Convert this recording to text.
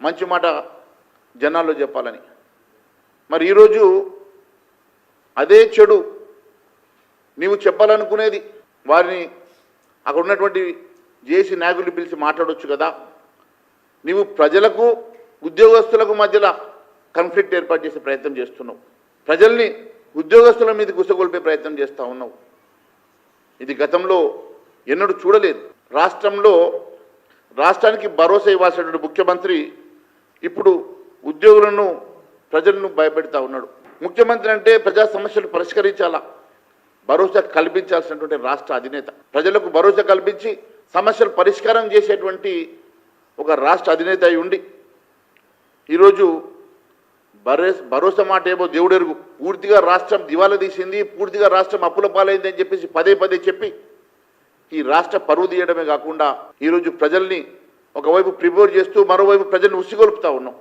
మంచి మాట జనాల్లో చెప్పాలని. మరి ఈరోజు అదే చెడు నీవు చెప్పాలనుకునేది వారిని అక్కడ ఉన్నటువంటి జేసీ నాయకులు పిలిచి మాట్లాడవచ్చు కదా. నీవు ప్రజలకు ఉద్యోగస్తులకు మధ్యలో కాన్ఫ్లిక్ట్ ఏర్పాటు చేసే ప్రయత్నం చేస్తున్నావు. ప్రజల్ని ఉద్యోగస్తుల మీద గుసగొల్పే ప్రయత్నం చేస్తూ ఉన్నావు. ఇది గతంలో ఎన్నడూ చూడలేదు. రాష్ట్రానికి భరోసా ఇవ్వాల్సినటువంటి ముఖ్యమంత్రి ఇప్పుడు ఉద్యోగులను ప్రజలను భయపెడతా ఉన్నాడు. ముఖ్యమంత్రి అంటే ప్రజా సమస్యలు పరిష్కరించాలా, భరోసా కల్పించాల్సినటువంటి రాష్ట్ర అధినేత, ప్రజలకు భరోసా కల్పించి సమస్యలు పరిష్కారం చేసేటువంటి ఒక రాష్ట్ర అధినేత అయి ఉండి ఈరోజు భరోసా మాట ఏమో దేవుడెరుగు, పూర్తిగా రాష్ట్రం దివాలా తీసింది, పూర్తిగా రాష్ట్రం అప్పుల పాలైంది అని చెప్పేసి పదే పదే చెప్పి ఈ రాష్ట్ర పరువు తీయడమే కాకుండా ఈరోజు ప్రజల్ని ఒకవైపు ప్రిపేర్ చేస్తూ మరోవైపు ప్రజల్ని ఉసిగొలుపుతా ఉన్నాం.